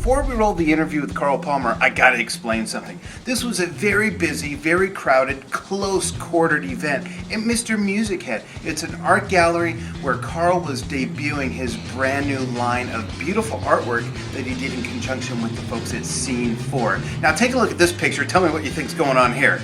before we roll the interview with Carl Palmer, I gotta explain something. This was a very busy, very crowded, close-quartered event at Mr. Music Head. It's an art gallery where Carl was debuting his brand new line of beautiful artwork that he did in conjunction with the folks at Scene 4. Now take a look at this picture. Tell me what you think's going on here.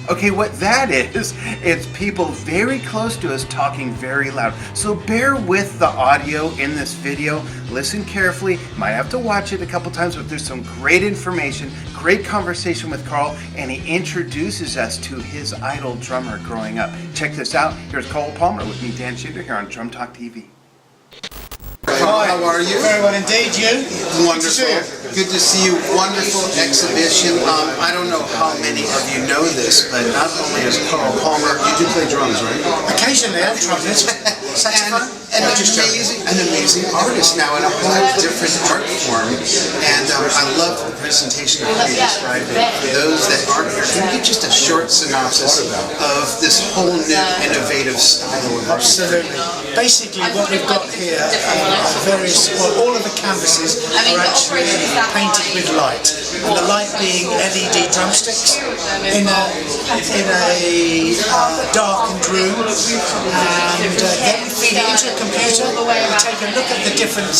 Okay, what that is, it's people very close to us talking very loud. So bear with the audio in this video. Listen carefully. Might have to watch it a couple times, but there's some great information, great conversation with Carl, and he introduces us to his idol drummer growing up. Check this out. Here's Carl Palmer with me, Dan Shooter, here on Drum Talk TV. Hi, how are you? Very well indeed, you? Wonderful. Good to see you. Wonderful exhibition. I don't know how many of you know this, but not only is Carl Palmer, you do play drums, right? Occasionally, I'm trumpet. Saxophone? And an amazing artist now in a whole different art form. And I love the presentation of how you described it. For those that aren't here, can you give just a short synopsis of this whole new innovative style of art? Absolutely. Basically, what we've got here all of the canvases are actually painted with light. And the light being LED drumsticks in a darkened room. And then we feed it into a computer, we take a look at the different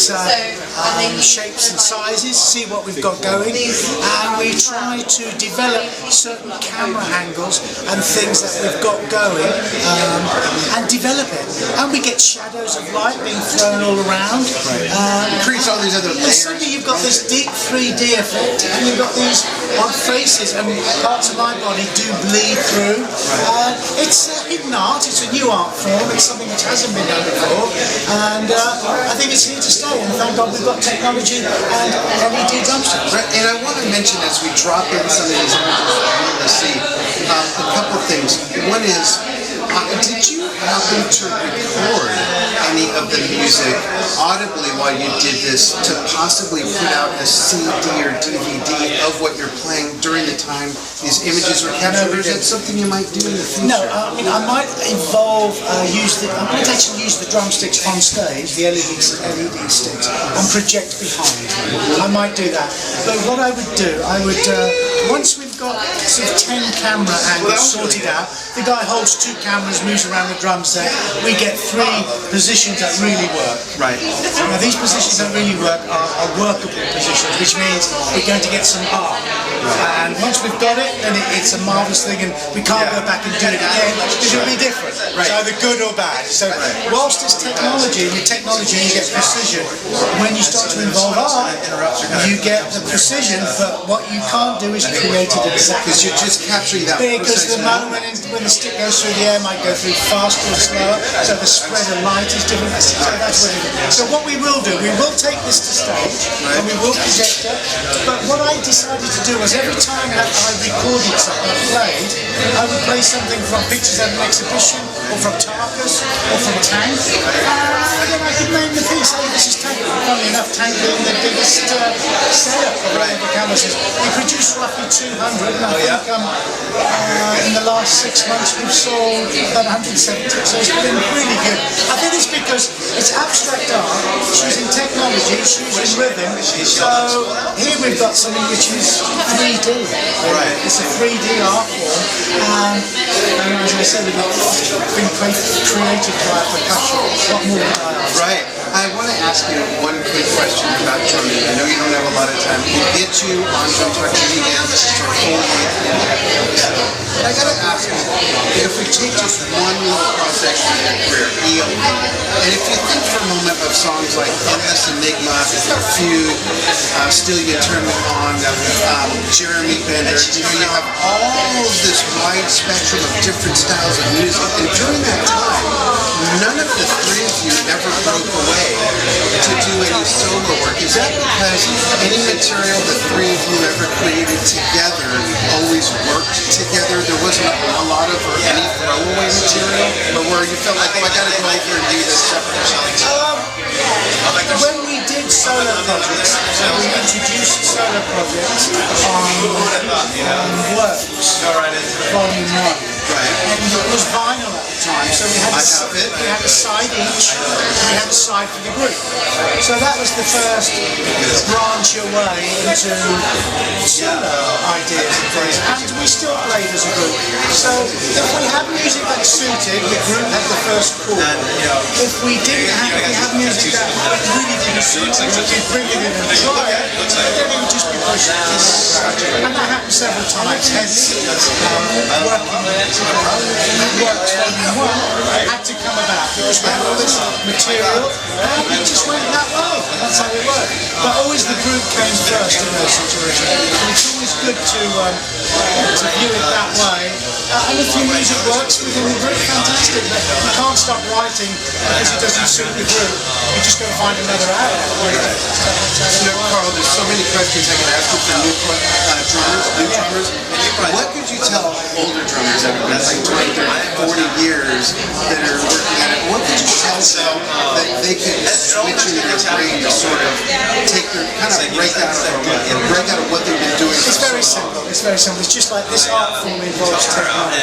shapes and sizes, see what we've got going, and we try to develop certain camera angles and things that we've got going and develop it. And we get shadows of light being thrown all around. Creates all these other layers. And suddenly you've got this deep 3D effect, and you've got these odd faces, and parts of my body do bleed through. It's hidden art, it's a new art form, it's something which hasn't been done before, and I think it's here to stay, and thank God we've got technology and LED drumsticks. Right, and I want to mention as we drop in some of these images that we want to see, a couple of things. One is, did you happen to record any of the music audibly while you did this to possibly put out a CD or DVD of what you're playing during the time these images were captured? Or is that something you might do in the future? No, I mean, I might I might actually use the drumsticks on stage, the LED sticks, and project behind. I might do that. But what I would do, once we've got sort of 10 camera angles sorted out, the guy holds 2 cameras, moves around the drum set, we get 3 positions that really work. Right. Now these positions that really work are workable positions, which means we're going to get some bar. And once we've got it, then it's a marvellous thing, and we can't go back and do it again because it'll be different. It's either good or bad. So whilst it's technology, and with technology you get precision, when you start to involve art, you get the precision, but what you can't do is create it exactly. Because you're just capturing that. Because the moment when the stick goes through the air might go through faster or slower, so the spread of light is different. So that's what it is. So what we will do, we will take this to stage, and we will project it, but what I decided to do was every time that I recorded something I played, I would play something from pictures at an exhibition, or from Tarkus, or from Tank, and then I could name the piece. Oh, this is Tank. Funny enough, Tank being the biggest setup of all the canvases. We produced roughly 200, and I think in the last 6 months we've sold about 170, so it's been really good. I think it's because it's abstract art, it's using technology, it's using rhythm, so here we've got something which is 3D. Right. It's a 3D art form, and as I said, it's been created by percussion. What more would I ask? Right. I want to ask you one quick question about drumming. I know you don't have a lot of time. We'll get you on Drum Talk TV again. This is our whole episode. But I got to ask you, if we take just one little cross-section of your career, ELP, and if you think for a moment of songs like Endless Enigma, Fugue, Still You Turn Me On, Jeremy Bender, you have all this wide spectrum of different styles of music, and during that time, none of the 3 of you ever broke away to do any solo work. Is that because any material the 3 of you ever created together always worked together? There wasn't a lot of or any throwaway material, or where you felt like, oh, I got to go over and do this separate? When we did solo projects, we introduced solo projects on Works, Volume 1. Right. and it was vinyl at the time, so we had a side each, and we had a side for the group. So that was the first branch away into solo ideas and things, and we still played as a group. So if we had music that suited, the group had the first call. If we had music that really didn't suit, we'd bring it in and try it, then it would just be pushed to the side. And that happened several times, hence Works Volume 1 had to come about because we had all this material and it just went that way. That's how it worked. But always the group came first in those situations. And it's always good to view it that way. And if your music works within the group, fantastic. But you can't stop writing because it doesn't suit the group. You just got to find another outlet. Carl, there's so many questions I can ask you for new drummers. What could you tell older drummers that have been like 20, 30, 40 years that are working at it? What could you tell them that they can switch in their brain to sort of take their break out of what they've been doing? It's very simple. It's very simple. It's just like this art form involves technology,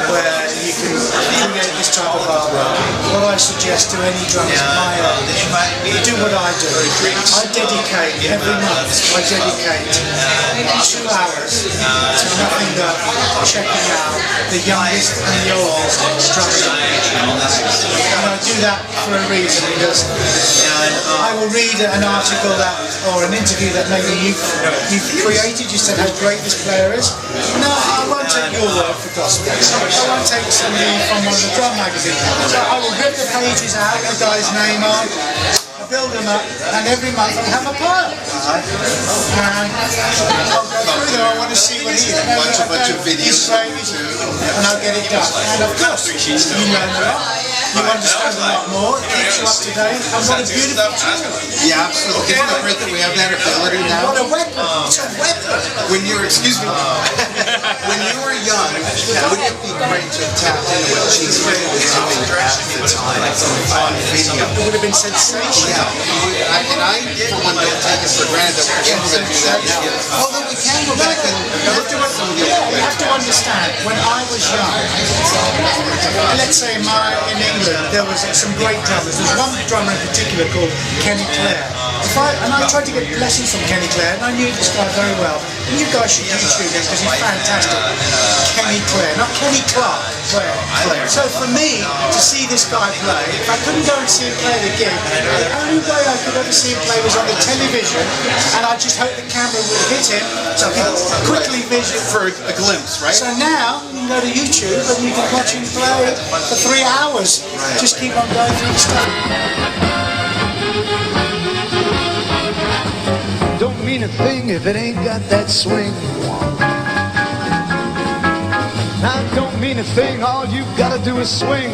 where you can create this type of artwork. What I suggest to any drummers of my age, do what I do. I dedicate every month. I dedicate 2 hours to nothing but checking out the youngest and the oldest drummers. And I do that for a reason, because I will read an article or an interview that maybe you've created. You said how great this player is. No, I won't take your word for gospel. I won't take something from one of the drum magazines. So I will rip the pages out, the guy's name on, build them up, and every month I'll have a pile. And I'll go through there. I want to see what he is. Watch a bunch of videos. And I'll get it done. And of course, you learn a lot. You understand a lot more. It keeps you up to date. And what a beautiful tool. Yeah, absolutely. Isn't it great that we have that ability now? What a weapon. It's a weapon. When you were young, wouldn't it be great to tap into what Gene Gray was doing at the time on video? It would have been sensational. Yeah, and I, for one, don't take it for granted that we're able to do that now. Although we can go back and look at some of the You have to understand, when I was young, let's say in England, there was some great drummers. There's one drummer in particular called Kenny Clare. I tried to get lessons from Kenny Clare, and I knew this guy very well. And you guys should YouTube him because he's fantastic. Kenny Clare, not Kenny Clark, Clare. So for me to see this guy play, if I couldn't go and see him play the gig, the only way I could ever see him play was on the television, and I just hoped the camera would hit him so I could quickly vision for a glimpse, right? So now you can go to YouTube and you can watch him play for 3 hours. Just keep on going through the stuff. Don't mean a thing if it ain't got that swing. Now don't mean a thing, all you gotta do is swing.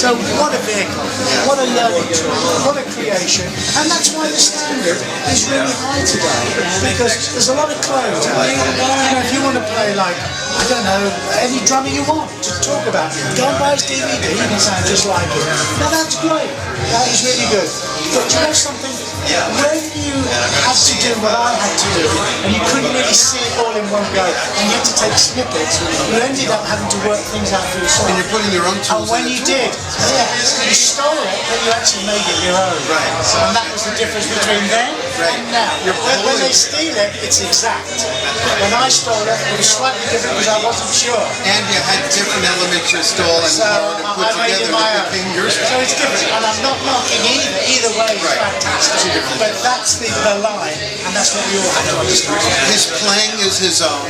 So what a vehicle, what a learning tool, what a creation, and that's why the standard is really high today, because there's a lot of clones. If you want to play like, I don't know, any drummer you want to talk about, go and buy his DVD, you can sound just like it. Now that's great, that is really good. But you know something? When you had to do what I had to do, and you couldn't really see it all in one go, and you had to take snippets, you ended up having to work things out for yourself. And you're putting your own tools And when in you the did, you stole it, but you actually made it your own. Right. And that was the difference between then and now. When they steal it, it's exact. When I stole it, it was slightly different because I wasn't sure. And you had different elements you stole and So borrowed and put I made it together my that own. became yours. So it's different, and I'm not knocking either. Either way is Right. fantastic. But that's the line, and that's what we all have to understand. His playing is his own.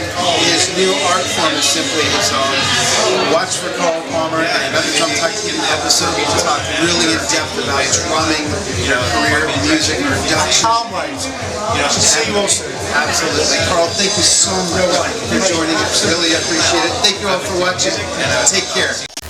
His new art form is simply his own. Watch for Carl Palmer and another Drum Tucking episode. We'll talk really in depth about drumming, career, music, production. Can't wait. See you all soon. Absolutely. Carl, thank you so much for joining us. Really appreciate it. Thank you all for watching. Take care.